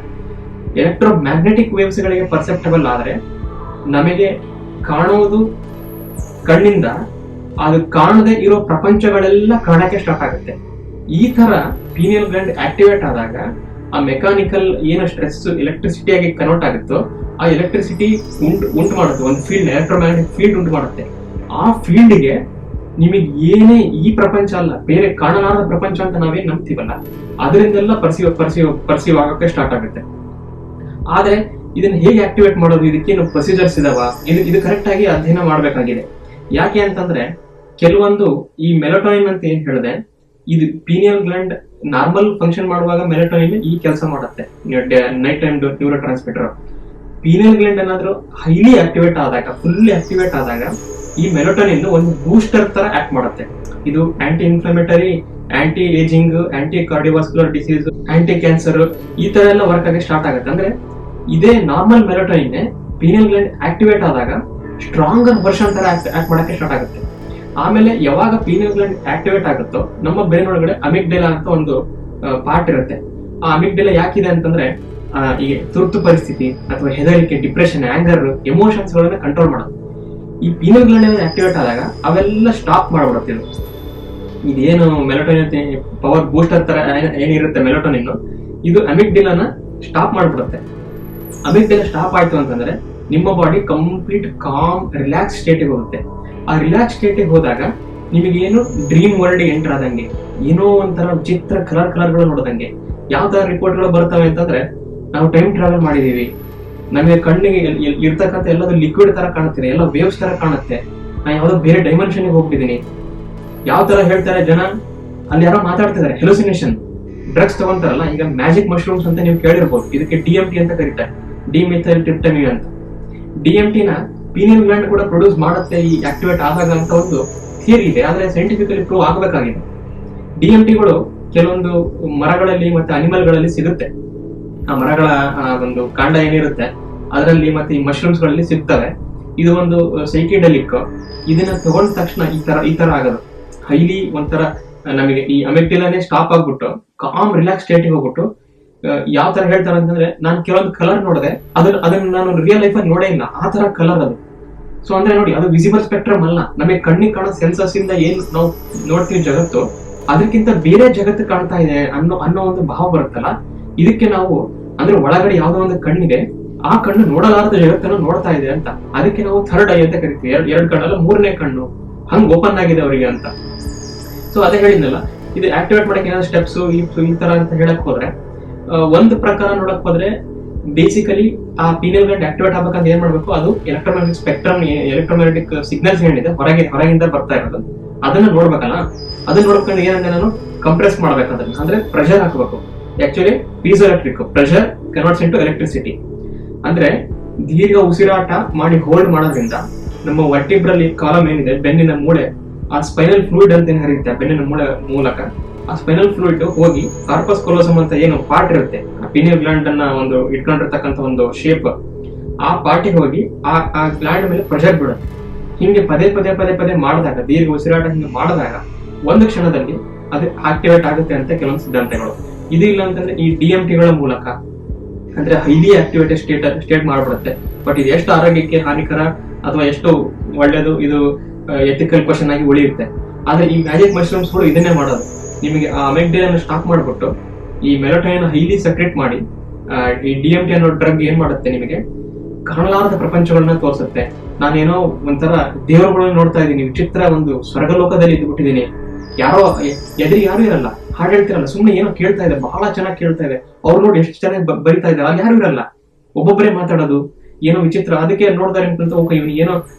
ಎಲೆಕ್ಟ್ರೋ ಮ್ಯಾಗ್ನೆಟಿಕ್ ವೇವ್ಸ್ ಗಳಿಗೆ ಪರ್ಸೆಪ್ಟಬಲ್ ಆದ್ರೆ ನಮಗೆ ಕಾಣುವುದು ಕಣ್ಣಿಂದ, ಅದು ಕಾಣದೆ ಇರೋ ಪ್ರಪಂಚಗಳೆಲ್ಲ ಕಾಣಕ್ಕೆ ಸ್ಟಾರ್ಟ್ ಆಗುತ್ತೆ. ಈ ತರ ಪೀನಿಯಲ್ ಗ್ಲ್ಯಾಂಡ್ ಆಕ್ಟಿವೇಟ್ ಆದಾಗ ಆ ಮೆಕ್ಯಾನಿಕಲ್ ಏನು ಸ್ಟ್ರೆಸ್ ಎಲೆಕ್ಟ್ರಿಸಿಟಿ ಆಗಿ ಕನ್ವರ್ಟ್ ಆಗುತ್ತೋ ಆ ಎಲೆಕ್ಟ್ರಿಸಿಟಿ ಉಂಟು ಮಾಡುತ್ತೆ, ಒಂದು ಫೀಲ್ಡ್, ಎಲೆಕ್ಟ್ರೋಮ್ಯಾಗ್ನೆಟಿಕ್ ಫೀಲ್ಡ್ ಉಂಟು ಮಾಡುತ್ತೆ. ಆ ಫೀಲ್ಡ್ಗೆ ನಿಮಗೆ ಏನೇ ಈ ಪ್ರಪಂಚ ಅಲ್ಲ, ಬೇರೆ ಕಾಣಲಾರದ ಪ್ರಪಂಚ ಅಂತ ನಾವೇನ್ ನಂಬ್ತೀವಲ್ಲ, ಅದರಿಂದೆಲ್ಲ ಪರ್ಸೀವ್ ಆಗಕ್ಕೆ ಸ್ಟಾರ್ಟ್ ಆಗುತ್ತೆ. ಆದ್ರೆ ಇದನ್ನ ಹೇಗೆ ಆಕ್ಟಿವೇಟ್ ಮಾಡೋದು, ಇದಕ್ಕೇನು ಪ್ರೊಸೀಜರ್ಸ್ ಇದಾವ, ಇದು ಕರೆಕ್ಟ್ ಆಗಿ ಅಧ್ಯಯನ ಮಾಡ್ಬೇಕಾಗಿದೆ. ಯಾಕೆ ಅಂತಂದ್ರೆ ಕೆಲವೊಂದು ಈ ಮೆಲಟೋನಿನ್ ಅಂತ ಏನ್ ಹೇಳಿದೆ, ಇದು ಪೀನಿಯಲ್ ಗ್ಲ್ಯಾಂಡ್ ನಾರ್ಮಲ್ ಫಂಕ್ಷನ್ ಮಾಡುವಾಗ ಮೆಲಟೋನಿನ್ ಈ ಕೆಲಸ ಮಾಡುತ್ತೆ, night time neurotransmitter. Pineal gland ಏನಾದ್ರೂ ಹೈಲಿ ಆಕ್ಟಿವೇಟ್ ಆದಾಗ, ಫುಲ್ಲಿ ಆಕ್ಟಿವೇಟ್ ಆದಾಗ ಈ ಮೆಲಟೋನಿನ್ ಒಂದು ಬೂಸ್ಟರ್ ತರ ಆಕ್ಟ್ ಮಾಡುತ್ತೆ. ಇದು anti inflammatory, anti ageing, anti cardiovascular disease, anti cancer ಈ ತರ ಎಲ್ಲ ವರ್ಕ್ ಆಗಿ ಸ್ಟಾರ್ಟ್ ಆಗುತ್ತೆ. ಅಂದ್ರೆ ಇದೇ normal melatonin pineal gland activate ಆದಾಗ ಸ್ಟ್ರಾಂಗರ್ ವರ್ಷನ್ ತರ ಆಕ್ಟ್ ಮಾಡಕ್ಕೆ ಸ್ಟಾರ್ಟ್ ಆಗುತ್ತೆ. ಆಮೇಲೆ ಯಾವಾಗ ಪೀನಿಯಲ್ ಗ್ಲ್ಯಾಂಡ್ ಆಕ್ಟಿವೇಟ್ ಆಗುತ್ತೋ ನಮ್ಮ ಬ್ರೈನ್ ಒಳಗಡೆ ಅಮಿಗ್ಡೇಲಾ ಅಂತ ಒಂದು ಪಾರ್ಟ್ ಇರುತ್ತೆ. ಆ ಅಮಿಗ್ಡೇಲಾ ಯಾಕಿದೆ ಅಂತಂದ್ರೆ ಈ ತುರ್ತು ಪರಿಸ್ಥಿತಿ ಅಥವಾ ಹೆದರಿಕೆ, ಡಿಪ್ರೆಷನ್, ಆಂಗರ್, ಎಮೋಷನ್ಸ್ ಗಳನ್ನ ಕಂಟ್ರೋಲ್ ಮಾಡೋದು. ಈ ಪೀನಿಯಲ್ ಗ್ಲ್ಯಾಂಡ್ ಆಕ್ಟಿವೇಟ್ ಆದಾಗ ಅವೆಲ್ಲ ಸ್ಟಾಪ್ ಮಾಡ್ಬಿಡುತ್ತೆ. ಇದೇನು ಮೆಲಟೋನಿನ್ ಪವರ್ ಬೂಸ್ಟರ್ ತರ ಏನಿರುತ್ತೆ ಮೆಲಟೋನಿನ್, ಇದು ಅಮಿಗ್ಡೇಲಾನ ಸ್ಟಾಪ್ ಮಾಡ್ಬಿಡುತ್ತೆ. ಅಮಿಗ್ಡೇಲಾ ಸ್ಟಾಪ್ ಆಯ್ತು ಅಂತಂದ್ರೆ ನಿಮ್ಮ ಬಾಡಿ ಕಂಪ್ಲೀಟ್ ಕಾಮ್ ರಿಲ್ಯಾಕ್ಸ್ ಸ್ಟೇಟಿಗೆ ಹೋಗುತ್ತೆ. ಆ ರಿಲ್ಯಾಕ್ಸ್ ಸ್ಟೇಟಿಗೆ ಹೋದಾಗ ನಿಮಗೇನು ಡ್ರೀಮ್ ವರ್ಲ್ಡ್ ಎಂಟರ್ ಆದಂಗೆ, ಏನೋ ಒಂಥರ ವಿಚಿತ್ರ ಕಲರ್ಗಳು ನೋಡದಂಗೆ. ಯಾವ ತರ ರಿಪೋರ್ಟ್ಗಳು ಬರ್ತವೆ ಅಂತಂದ್ರೆ, ನಾವು ಟೈಮ್ ಟ್ರಾವೆಲ್ ಮಾಡಿದೀವಿ, ನಮಗೆ ಕಣ್ಣಿಗೆ ಇರ್ತಕ್ಕಂಥ ಎಲ್ಲದು ಲಿಕ್ವಿಡ್ ತರ ಕಾಣುತ್ತೆ, ಎಲ್ಲ ವೇವ್ಸ್ ತರ ಕಾಣುತ್ತೆ, ನಾ ಯಾವ್ದೋ ಬೇರೆ ಡೈಮೆನ್ಷನ್ಗೆ ಹೋಗ್ಬಿಟ್ಟಿದೀನಿ. ಯಾವ ತರ ಹೇಳ್ತಾರೆ ಜನ, ಅಲ್ಲಿ ಯಾರೋ ಮಾತಾಡ್ತಿದ್ದಾರೆ, ಹೆಲುಸಿನೇಷನ್. ಡ್ರಗ್ಸ್ ತಗೊಂತಾರಲ್ಲ, ಈಗ ಮ್ಯಾಜಿಕ್ ಮಶ್ರೂಮ್ಸ್ ಅಂತ ನೀವು ಕೇಳಿರ್ಬೋದು, ಇದಕ್ಕೆ DMT ಅಂತ ಕರೀತಾರೆ, ಡಿಮಿಥೈಲ್ ಟ್ರಿಪ್ಟಮಿನ್ ಅಂತ. DMT ನ ಪೀನಿಯಲ್ ಗ್ಲ್ಯಾಂಡ್ ಕೂಡ ಪ್ರೊಡ್ಯೂಸ್ ಮಾಡುತ್ತೆ ಈ ಆಕ್ಟಿವೇಟ್ ಆದಾಗ ಅಂತ ಒಂದು ಥಿಯರಿ ಇದೆ, ಆದ್ರೆ ಸೈಂಟಿಫಿಕಲಿ ಪ್ರೂವ್ ಆಗಬೇಕಾಗಿದೆ. DMTಗಳು ಕೆಲವೊಂದು ಮರಗಳಲ್ಲಿ ಮತ್ತೆ ಅನಿಮಲ್ಗಳಲ್ಲಿ ಸಿಗುತ್ತೆ. ಆ ಮರಗಳ ಒಂದು ಕಾಂಡ ಏನಿರುತ್ತೆ ಅದರಲ್ಲಿ ಮತ್ತೆ ಈ ಮಶ್ರೂಮ್ಸ್ ಗಳಲ್ಲಿ ಸಿಗ್ತವೆ. ಇದು ಒಂದು ಸೈಕಿಡೆಲಿಕ್. ಇದನ್ನ ತಗೊಂಡ ತಕ್ಷಣ ಈ ತರ ಆಗೋದು, ಹೈಲಿ ಒಂಥರ ನಮಗೆ ಈ ಅಮೆಗ್ಡಾಲನೇ ಸ್ಟಾಪ್ ಆಗ್ಬಿಟ್ಟು ಕಾಮ್ ರಿಲ್ಯಾಕ್ಸ್ ಸ್ಟೇಟ್ ಹೋಗ್ಬಿಟ್ಟು, ಯಾವ ತರ ಹೇಳ್ತಾರೆ ಅಂತಂದ್ರೆ, ನಾನು ಕೆಲವೊಂದು ಕಲರ್ ನೋಡಿದೆ, ಅದನ್ನ ನಾನು ರಿಯಲ್ ಲೈಫ್ ಅಲ್ಲಿ ನೋಡೇ ಇಲ್ಲ, ಆ ತರ ಕಲರ್ ಅದು. ಸೊ ಅಂದ್ರೆ ನೋಡಿ, ಅದು ವಿಸಿಬಲ್ ಸ್ಪೆಕ್ಟ್ರಮ್ ಅಲ್ಲ, ನಮಗೆ ಕಣ್ಣಿಗೆ ಕಾಣೋ ಸೆನ್ಸಸ್ ಇಂದ ಏನ್ ನಾವು ನೋಡ್ತೀವಿ ಜಗತ್ತು, ಅದಕ್ಕಿಂತ ಬೇರೆ ಜಗತ್ತು ಕಾಣ್ತಾ ಇದೆ ಅನ್ನೋ ಒಂದು ಭಾವ ಬರುತ್ತಲ್ಲ, ಇದಕ್ಕೆ ನಾವು ಅಂದ್ರೆ ಒಳಗಡೆ ಯಾವ್ದೋ ಒಂದು ಕಣ್ಣಿದೆ, ಆ ಕಣ್ಣು ನೋಡಲಾರದ ಜಗತ್ತನ್ನು ನೋಡ್ತಾ ಇದೆ ಅಂತ, ಅದಕ್ಕೆ ನಾವು ಥರ್ಡ್ ಐ ಅಂತ ಕರಿತೀವಿ. ಎರಡು ಕಣ್ಣಲ್ಲ, ಮೂರನೇ ಕಣ್ಣು ಹಂಗ್ ಓಪನ್ ಆಗಿದೆ ಅವರಿಗೆ ಅಂತ. ಸೊ ಅದೇ ಹೇಳಿದ್ನಲ್ಲ, ಇದು ಆಕ್ಟಿವೇಟ್ ಮಾಡಕ್ಕೆ ಏನಾದ್ರು ಸ್ಟೆಪ್ಸ್ ಈ ತರ ಅಂತ ಹೇಳಕ್ ಹೋದ್ರೆ, ಒಂದು ಪ್ರಕಾರ ನೋಡಕ್ ಹೋದ್ರೆ ಬೇಸಿಕಲಿ ಆ ಪೀನಿಯಲ್ ಗ್ಲ್ಯಾಂಡ್ ಆಕ್ಟಿವೇಟ್ ಆಗ್ಬೇಕಂತ ಏನ್ ಮಾಡ್ಬೇಕು, ಅದು ಎಲೆಕ್ಟ್ರೋಮ್ಯಾಗ್ನೆಟಿಕ್ ಸ್ಪೆಕ್ಟ್ರಮ್, ಎಲೆಕ್ಟ್ರೋಮ್ಯಾಗ್ನೆಟಿಕ್ ಸಿಗ್ನಲ್ಸ್ ಏನಿದೆ ಹೊರಗಿಂದ ಬರ್ತಾ ಇರೋದು, ಅದನ್ನ ನೋಡ್ಬೇಕಲ್ಲ. ಅದನ್ನ ನೋಡ್ಕೊಂಡು ಏನಂದ್ರೆ ನಾನು ಕಂಪ್ರೆಸ್ ಮಾಡ್ಬೇಕಂತ, ಅಂದ್ರೆ ಪ್ರೆಷರ್ ಹಾಕಬೇಕು. Actually peso electric pressure converts into electricity. ಅಂದ್ರೆ ದೀರ್ಘ ಉಸಿರಾಟ ಮಾಡಿ ಹೋಲ್ಡ್ ಮಾಡೋದ್ರಿಂದ ನಮ್ಮ ವರ್ಟಿಬ್ರಲ್ ಕಾಲಮ್ ಏನಿದೆ, ಬೆನ್ನಿನ ಮೂಳೆ, ಆ ಸ್ಪೈನಲ್ ಫ್ಲೂಯಿಡ್ ಅಂತ ಏನ್ ಹರಿಯುತ್ತೆ ಬೆನ್ನಿನ ಮೂಳೆ ಮೂಲಕ, ಆ ಸ್ಪೈನಲ್ ಫ್ಲೂಯಿಡ್ ಹೋಗಿ ಕಾರ್ಪಸ್ ಕೊಲೋಸಮ್ ಅಂತ ಏನು ಪಾರ್ಟ್ ಇರುತ್ತೆ, ಆ ಪೀನಿಯಲ್ ಗ್ಲ್ಯಾಂಡ್ ಅನ್ನ ಒಂದು ಇಟ್ಕೊಂಡಿರ್ತಕ್ಕಂಥ ಒಂದು ಶೇಪ್, ಆ ಪಾರ್ಟಿಗೆ ಹೋಗಿ ಆ ಗ್ಲ್ಯಾಂಡ್ ಮೇಲೆ ಪ್ರೆಷರ್ ಬಿಡುತ್ತೆ. ಹಿಂಗೆ ಪದೇ ಮಾಡಿದಾಗ, ದೀರ್ಘ ಉಸಿರಾಟ ಹಿಂಗೆ ಮಾಡಿದಾಗ ಒಂದು ಕ್ಷಣದಲ್ಲಿ ಅದು ಆಕ್ಟಿವೇಟ್ ಆಗುತ್ತೆ ಅಂತ ಕೆಲವೊಂದು ಸಿದ್ಧಾಂತಗಳು. ಇದು ಇಲ್ಲ ಅಂತಂದ್ರೆ ಈ DMTಗಳ ಮೂಲಕ ಅಂದ್ರೆ ಹೈಲಿ ಆಕ್ಟಿವೇಟೆಡ್ ಸ್ಟೇಟ್ ಮಾಡ್ಬಿಡುತ್ತೆ. ಬಟ್ ಇದು ಎಷ್ಟು ಆರೋಗ್ಯಕ್ಕೆ ಹಾನಿಕರ ಅಥವಾ ಎಷ್ಟು ಒಳ್ಳೇದು, ಇದು ಎಥಿಕಲ್ ಕ್ವಶನ್ ಆಗಿ ಉಳಿಯುತ್ತೆ. ಆದ್ರೆ ಈ ಮ್ಯಾಜಿಕ್ ಮಶ್ರೂಮ್ಸ್ ಗಳು ಇದನ್ನೇ ಮಾಡೋದು, ನಿಮಗೆ ಆ ಅಮೆಗ್ಡಾಲನ್ ಸ್ಟಾಪ್ ಮಾಡ್ಬಿಟ್ಟು ಈ ಮೆಲಟೋನಿನ್ ಹೈಲಿ ಸೆಕ್ರೆಟ್ ಮಾಡಿ, ಈ DMT ಅನ್ನೋ ಡ್ರಗ್ ಏನ್ ಮಾಡುತ್ತೆ, ನಿಮಗೆ ಕಾಣಲಾರದ ಪ್ರಪಂಚಗಳನ್ನ ತೋರಿಸುತ್ತೆ. ನಾನೇನೋ ಒಂಥರ ದೇವರುಗಳನ್ನ ನೋಡ್ತಾ ಇದ್ದೀನಿ, ವಿಚಿತ್ರ ಒಂದು ಸ್ವರ್ಗಲೋಕದಲ್ಲಿ ಇದ್ಬಿಟ್ಟಿದ್ದೀನಿ, ಯಾರೋ ಯಾರು ಇರಲ್ಲ, ಹಾಡು ಹೇಳ್ತಿರಲ್ಲ, ಸುಮ್ಮನೆ ಏನೋ ಕೇಳ್ತಾ ಇದೆ, ಬಹಳ ಚೆನ್ನಾಗಿ ಕೇಳ್ತಾ ಇದೆ, ಅವ್ರು ನೋಡಿ ಎಷ್ಟು ಚೆನ್ನಾಗಿ ಬರಿತಾ ಇದ್ದಾರೆ, ಅಲ್ಲಿ ಯಾರು ಇರಲ್ಲ, ಒಬ್ಬೊಬ್ಬರೇ ಮಾತಾಡೋದು, ಏನೋ ವಿಚಿತ್ರ. ಅದಕ್ಕೆ ನೋಡ್ತಾರೆ ಅಂತ ಇವನು ಏನೋ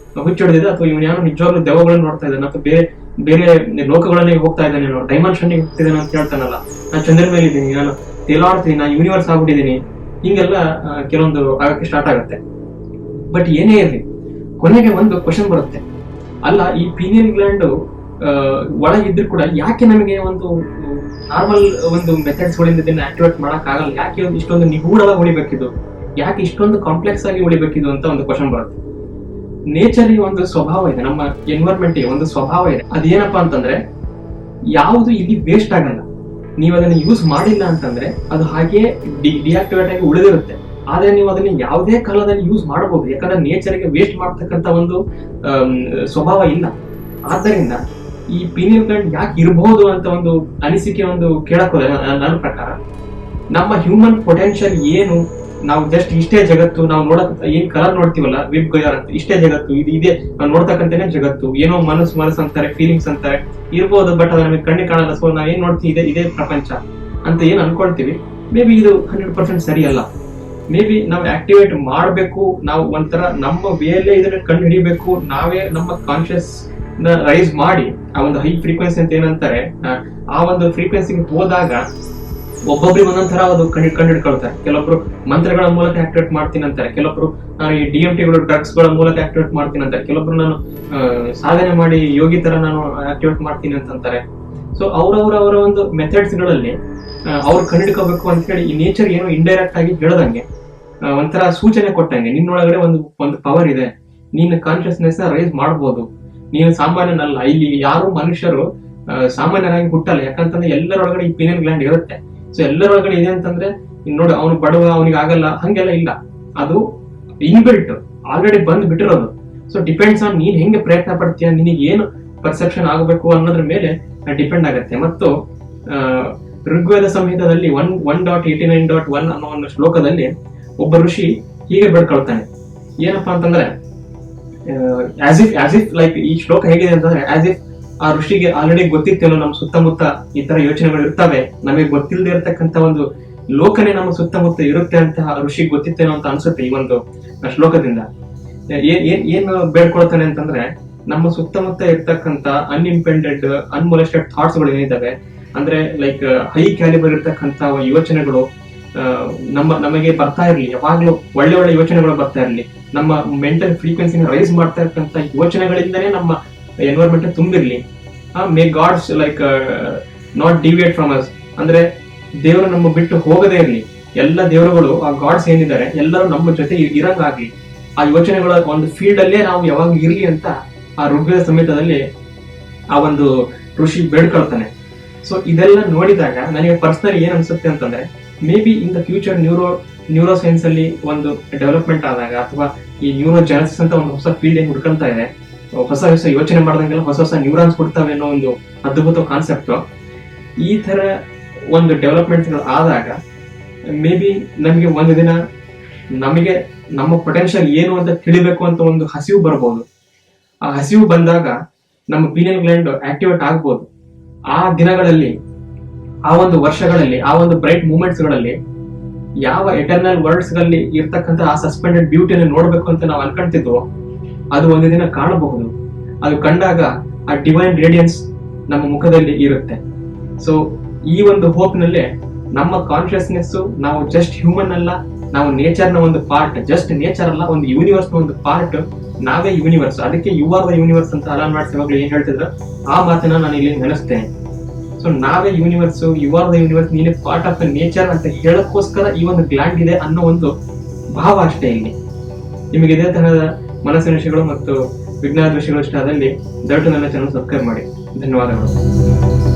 ಹುಚ್ಚಿಡಿದೆ, ಅಥವಾ ಇವನು ಏನೋ ನಿಜವಾಗ್ಲೂ ದೆವ್ವಗಳನ್ನ ನೋಡ್ತಾ ಇದ್ದಾನೆ, ಅಥವಾ ಬೇರೆ ಲೋಕಗಳನ್ನೇ ಹೋಗ್ತಾ ಇದ್ದಾನೆ, ಡೈಮೆನ್ಷನ್ ಹೋಗ್ತಿದ್ದಾನೆ ಅಂತ ಹೇಳ್ತಾನಲ್ಲ, ನಾನು ಚಂದ್ರನ ಮೇಲೆ ಇದ್ದೀನಿ, ನಾನು ತೇಲಾಡ್ತೀನಿ, ನಾನು ಯೂನಿವರ್ಸ್ ಆಗ್ಬಿಟ್ಟಿದ್ದೀನಿ, ಹಿಂಗೆಲ್ಲ ಕೆಲವೊಂದು ಆಗಕ್ಕೆ ಸ್ಟಾರ್ಟ್ ಆಗುತ್ತೆ. ಬಟ್ ಏನೇ ಇರಲಿ, ಕೊನೆಗೆ ಒಂದು ಕ್ವಶನ್ ಬರುತ್ತೆ, ಅಲ್ಲ ಈ ಪೀನಿಯಲ್ ಗ್ಲ್ಯಾಂಡ್ ಒಳಗಿದ್ರು ಕೂಡ ಯಾಕೆ ನಮಗೆ ಒಂದು ನಾರ್ಮಲ್ ಒಂದು ಮೆಥಡ್ಸ್ ಗಳಿಂದ ಇದನ್ನ ಆಕ್ಟಿವೇಟ್ ಮಾಡಕ್ ಆಗಲ್ಲ, ಯಾಕೆ ಇಷ್ಟೊಂದು ನಿಗೂಢವಾಗಿ ಉಳಿಬೇಕಿದು, ಯಾಕೆ ಇಷ್ಟೊಂದು ಕಾಂಪ್ಲೆಕ್ಸ್ ಆಗಿ ಉಳಿಬೇಕಿದು ಅಂತ ಒಂದು ಕ್ವಶನ್ ಬರುತ್ತೆ. ನೇಚರ್ ಒಂದು ಸ್ವಭಾವ ಇದೆ, ನಮ್ಮ ಎನ್ವೈರನ್ಮೆಂಟ್ ಒಂದು ಸ್ವಭಾವ ಇದೆ. ಅದೇನಪ್ಪಾ ಅಂತಂದ್ರೆ, ಯಾವುದು ಇಲ್ಲಿ ವೇಸ್ಟ್ ಆಗಲ್ಲ. ನೀವು ಅದನ್ನ ಯೂಸ್ ಮಾಡಿಲ್ಲ ಅಂತಂದ್ರೆ ಅದು ಹಾಗೆ ಡಿಆಕ್ಟಿವೇಟ್ ಆಗಿ ಉಳಿದಿರುತ್ತೆ. ಆದ್ರೆ ನೀವು ಅದನ್ನ ಯಾವುದೇ ಕಾಲದಲ್ಲಿ ಯೂಸ್ ಮಾಡಬಹುದು, ಯಾಕಂದ್ರೆ ನೇಚರ್ಗೆ ವೇಸ್ಟ್ ಮಾಡ್ತಕ್ಕಂಥ ಒಂದು ಸ್ವಭಾವ ಇಲ್ಲ. ಆದ್ದರಿಂದ ಈ ಪೀನಿಯಲ್ ಗ್ಲ್ಯಾಂಡ್ ಯಾಕೆ ಇರಬಹುದು ಅಂತ ಒಂದು ಅನಿಸಿಕೆ ಒಂದು ಕೇಳಕ್ ಹೋದ್ರೆ, ನನ್ನ ಪ್ರಕಾರ ನಮ್ಮ ಹ್ಯೂಮನ್ ಪೊಟೆನ್ಶಿಯಲ್ ಏನು, ನಾವು ಜಸ್ಟ್ ಇಷ್ಟೇ ಜಗತ್ತು, ನಾವು ನೋಡಕ್ ಏನ್ ಕಲರ್ ನೋಡ್ತೀವಲ್ಲ ವಿಬ್ ಗಯರ್ ಅಂತ, ಇಷ್ಟೇ ಜಗತ್ತು, ಇದೆ ನಾವು ನೋಡ್ತಕ್ಕಂತೇನೆ ಜಗತ್ತು, ಏನೋ ಮನಸ್ಸು ಅಂತಾರೆ, ಫೀಲಿಂಗ್ಸ್ ಅಂತಾರೆ ಇರ್ಬೋದು, ಬಟ್ ಅದ್ರ ನಮಗೆ ಕಣ್ಣಿಗೆ ಕಾಣಲ್ಲ. ಸೊ ನಾವ್ ಏನ್ ನೋಡ್ತೀವಿ ಇದೇ ಪ್ರಪಂಚ ಅಂತ ಏನ್ ಅನ್ಕೊಳ್ತೀವಿ, ಮೇ ಬಿ ಇದು 100% ಸರಿ ಅಲ್ಲ. ಮೇ ಬಿ ನಾವು ಆಕ್ಟಿವೇಟ್ ಮಾಡ್ಬೇಕು, ನಾವು ಒಂಥರ ನಮ್ಮ ವೇಲೆ ಇದನ್ನ ಕಂಡು ಹಿಡಿಬೇಕು, ನಾವೇ ನಮ್ಮ ಕಾನ್ಶಿಯಸ್ ರೈಸ್ ಮಾಡಿ ಆ ಒಂದು ಹೈ ಫ್ರೀಕ್ವೆನ್ಸಿ ಅಂತ ಏನಂತಾರೆ, ಆ ಒಂದು ಫ್ರೀಕ್ವೆನ್ಸಿಗೆ ಹೋದಾಗ ಒಬ್ಬೊಬ್ರಿಗೆ ಒಂದೊಂದರ ಅದು ಕಂಡಿಡ್ಕೊಳ್ತಾರೆ. ಕೆಲವೊಬ್ರು ಮಂತ್ರಗಳ ಮೂಲಕ ಆಕ್ಟಿವೇಟ್ ಮಾಡ್ತೀನಿ ಅಂತಾರೆ, ಕೆಲವೊಬ್ರು ನಾನು ಈ DMTಗಳು ಡ್ರಗ್ಸ್ ಗಳ ಮೂಲಕ ಆಕ್ಟಿವೇಟ್ ಮಾಡ್ತೀನಿ ಅಂತಾರೆ, ಕೆಲವೊಬ್ರು ನಾನು ಸಾಧನೆ ಮಾಡಿ ಯೋಗಿ ತರ ನಾನು ಆಕ್ಟಿವೇಟ್ ಮಾಡ್ತೀನಿ ಅಂತಾರೆ. ಸೊ ಅವರ ಒಂದು ಮೆಥಡ್ಸ್ ಗಳಲ್ಲಿ ಅವ್ರು ಕಂಡಿಡ್ಕೋಬೇಕು ಅಂತ ಹೇಳಿ ಈ ನೇಚರ್ ಏನೋ ಇಂಡೈರೆಕ್ಟ್ ಆಗಿ ಹೇಳದಂಗೆ ಒಂಥರ ಸೂಚನೆ ಕೊಟ್ಟಂಗೆ, ನಿನ್ನೊಳಗಡೆ ಒಂದು ಪವರ್ ಇದೆ, ನೀನು ಕಾನ್ಶಿಯಸ್ನೆಸ್ ನ ರೈಸ್ ಮಾಡ್ಬೋದು, ನೀನು ಸಾಮಾನ್ಯನಲ್ಲ. ಇಲ್ಲಿ ಯಾರು ಮನುಷ್ಯರು ಸಾಮಾನ್ಯರಾಗಿ ಹುಟ್ಟಲ್ಲ, ಯಾಕಂತಂದ್ರೆ ಎಲ್ಲರೊಳಗಡೆ ಈ ಪೀನಿಯಲ್ ಗ್ಲ್ಯಾಂಡ್ ಇರುತ್ತೆ. ಸೊ ಎಲ್ಲರೊಳಗಡೆ ಇದೆ ಅಂತಂದ್ರೆ ನೋಡಿ ಅವನು ಬಡವ, ಅವನಿಗೆ ಆಗಲ್ಲ, ಹಂಗೆಲ್ಲ ಇಲ್ಲ, ಅದು ಇನ್ಬಿಲ್ಟ್ ಆಲ್ರೆಡಿ ಬಂದ್ ಬಿಟ್ಟಿರೋದು. ಸೊ ಡಿಪೆಂಡ್ಸ್ ಆನ್ ನೀನ್ ಹೆಂಗೆ ಪ್ರಯತ್ನ ಪಡ್ತೀಯ, ನಿನಗೆ ಏನು ಪರ್ಸೆಪ್ಷನ್ ಆಗಬೇಕು ಅನ್ನೋದ್ರ ಮೇಲೆ ಡಿಪೆಂಡ್ ಆಗುತ್ತೆ. ಮತ್ತು ಋಗ್ವೇದ ಸಂಹಿತದಲ್ಲಿ 1.89.1 ಅನ್ನೋ ಒಂದು ಶ್ಲೋಕದಲ್ಲಿ ಒಬ್ಬ ಋಷಿ ಹೀಗೆ ಬೇಡ್ಕೊಳ್ತಾನೆ, ಏನಪ್ಪಾ ಅಂತಂದ್ರೆ ಆಸ್ ಇಫ್ ಲೈಕ್ ಈ ಶ್ಲೋಕ ಹೇಗಿದೆ ಅಂತಂದ್ರೆ, ಆಸ್ ಇಫ್ ಆ ಋಷಿಗೆ ಆಲ್ರೆಡಿ ಗೊತ್ತಿತ್ತೇನೋ ನಮ್ಮ ಸುತ್ತಮುತ್ತ ಈ ತರ ಯೋಚನೆಗಳು ಇರ್ತವೆ, ನಮಗೆ ಗೊತ್ತಿಲ್ಲದೆ ಇರತಕ್ಕಂತ ಒಂದು ಲೋಕನೇ ನಮ್ಮ ಸುತ್ತಮುತ್ತ ಇರುತ್ತೆ ಅಂತ ಆ ಋಷಿಗೆ ಗೊತ್ತಿತ್ತೇನೋ ಅಂತ ಅನ್ಸುತ್ತೆ ಈ ಒಂದು ಶ್ಲೋಕದಿಂದ. ಏನ್ ಬೇಡ್ಕೊಳ್ತಾನೆ ಅಂತಂದ್ರೆ, ನಮ್ಮ ಸುತ್ತಮುತ್ತ ಇರ್ತಕ್ಕಂತ ಅನ್ಇಂಪೆಂಡೆಡ್ ಅನ್ಮೊಲೆಸ್ಟೆಡ್ ಥಾಟ್ಸ್ ಗಳು ಏನಿದಾವೆ, ಅಂದ್ರೆ ಲೈಕ್ ಹೈ ಕ್ಯಾಲಿಬರ್ ಇರ್ತಕ್ಕಂತ ಯೋಚನೆಗಳು ನಮಗೆ ಬರ್ತಾ ಇರ್ಲಿ, ಯಾವಾಗ್ಲೂ ಒಳ್ಳೆ ಒಳ್ಳೆ ಯೋಚನೆಗಳು ಬರ್ತಾ ಇರ್ಲಿ, ನಮ್ಮ ಮೆಂಟಲ್ ಫ್ರೀಕ್ವೆನ್ಸಿನ ರೈಸ್ ಮಾಡ್ತಾ ಇರ್ತಕ್ಕಂಥ ಯೋಚನೆಗಳಿಂದನೇ ನಮ್ಮ ಎನ್ವೈರ್ಮೆಂಟ್ ತುಂಬಿರ್ಲಿ. May gods like not deviate from us, ಅಂದ್ರೆ ದೇವರು ನಮ್ಮ ಬಿಟ್ಟು ಹೋಗದೇ ಇರ್ಲಿ, ಎಲ್ಲ ದೇವರುಗಳು ಆ ಗಾಡ್ಸ್ ಏನಿದ್ದಾರೆ ಎಲ್ಲರೂ ನಮ್ಮ ಜೊತೆ ಇರಂಗಾಗ್ಲಿ, ಆ ಯೋಚನೆಗಳ ಒಂದು ಫೀಲ್ಡ್ ಅಲ್ಲೇ ನಾವು ಯಾವಾಗ ಇರ್ಲಿ ಅಂತ ಆ ಋಗ್ವೇದ ಸಮೇತದಲ್ಲಿ ಆ ಒಂದು ಋಷಿ ಬೇಡ್ಕೊಳ್ತಾನೆ. ಸೊ ಇದೆಲ್ಲ ನೋಡಿದಾಗ ನನಗೆ ಪರ್ಸನಲಿ ಏನ್ ಅನ್ಸುತ್ತೆ ಅಂತಂದ್ರೆ, may be in the future neuro science ಅಲ್ಲಿ ಒಂದು ಡೆವಲಪ್ಮೆಂಟ್ ಆದಾಗ, ಅಥವಾ ಈ ನ್ಯೂರೋ ಜೆನೆಸಿಸ್ ಅಂತ ಒಂದು ಹೊಸ ಫೀಲ್ಡ್ ಏನ್ ಹುಡ್ಕೊಂತಾ ಇದೆ, ಹೊಸ ಹೊಸ ಯೋಚನೆ ಮಾಡಿದಂಗೆಲ್ಲ ಹೊಸ ಹೊಸ ನ್ಯೂರಾನ್ಸ್ ಕೊಡ್ತಾವೆ ಅನ್ನೋ ಒಂದು ಅದ್ಭುತ ಕಾನ್ಸೆಪ್ಟ್, ಈ ತರ ಒಂದು ಡೆವಲಪ್ಮೆಂಟ್ ಆದಾಗ ಮೇ ಬಿ ನಮಗೆ ಒಂದು ದಿನ ನಮಗೆ ನಮ್ಮ ಪೊಟೆನ್ಶಿಯಲ್ ಏನು ಅಂತ ತಿಳಿಬೇಕು ಅಂತ ಒಂದು ಹಸಿವು ಬರ್ಬೋದು. ಆ ಹಸಿವು ಬಂದಾಗ ನಮ್ಮ ಪೀನಿಯಲ್ ಗ್ಲ್ಯಾಂಡ್ ಆಕ್ಟಿವೇಟ್ ಆಗ್ಬೋದು. ಆ ದಿನಗಳಲ್ಲಿ, ಆ ಒಂದು ವರ್ಷಗಳಲ್ಲಿ, ಆ ಒಂದು ಬ್ರೈಟ್ ಮೂಮೆಂಟ್ಸ್ ಗಳಲ್ಲಿ ಯಾವ ಎಟರ್ನಲ್ ವರ್ಲ್ಡ್ಸ್ ಗಳಲ್ಲಿ ಇರ್ತಕ್ಕಂಥ ಆ ಸಸ್ಪೆಂಡೆಡ್ ಬ್ಯೂಟಿಯನ್ನು ನೋಡ್ಬೇಕು ಅಂತ ನಾವು ಅನ್ಕೊಂತಿದ್ವೋ ಅದು ಒಂದು ದಿನ ಕಾಣಬಹುದು. ಅದು ಕಂಡಾಗ ಆ ಡಿವೈನ್ ರೇಡಿಯನ್ಸ್ ನಮ್ಮ ಮುಖದಲ್ಲಿ ಇರುತ್ತೆ. ಸೊ ಈ ಒಂದು ಹೋಪ್ ನಲ್ಲೇ ನಮ್ಮ ಕಾನ್ಶಿಯಸ್ನೆಸ್, ನಾವು ಜಸ್ಟ್ ಹ್ಯೂಮನ್ ಅಲ್ಲ, ನಾವು ನೇಚರ್ ನ ಒಂದು ಪಾರ್ಟ್, ಜಸ್ಟ್ ನೇಚರ್ ಅಲ್ಲ, ಒಂದು ಯೂನಿವರ್ಸ್ ನ ಒಂದು ಪಾರ್ಟ್, ನಾವೇ ಯೂನಿವರ್ಸ್. ಅದಕ್ಕೆ ಯು ಆರ್ ದ ಯೂನಿವರ್ಸ್ ಅಂತ ಅಲಾನ್ ಮಾಡ್ಸ್ ಯಾವಾಗ್ಲೂ ಏನ್ ಹೇಳ್ತಿದ್ರು, ಆ ಮಾತನ್ನ ನಾನು ಇಲ್ಲಿ ನೆನೆಸ್ತೇನೆ. ಸೊ ನಾವೇ universe, you are the universe, ನೀನೇ ಪಾರ್ಟ್ ಆಫ್ ದ ನೇಚರ್ ಅಂತ ಹೇಳಕ್ಕೋಸ್ಕರ ಈ ಒಂದು ಗ್ಲ್ಯಾಂಡ್ ಇದೆ ಅನ್ನೋ ಒಂದು ಭಾವ ಅಷ್ಟೇ ಇಲ್ಲಿ. ನಿಮಗೆ ಇದೇ ತರಹದ ಮನಸ್ಸಿನ ವಿಷಯಗಳು ಮತ್ತು ವಿಜ್ಞಾನದ ವಿಷಯಗಳು ಇಷ್ಟ ಆದಲ್ಲಿ ದಯವಿಟ್ಟು ನನ್ನ ಚಾನಲ್ ಸಬ್ಸ್ಕ್ರೈಬ್ ಮಾಡಿ. ಧನ್ಯವಾದಗಳು.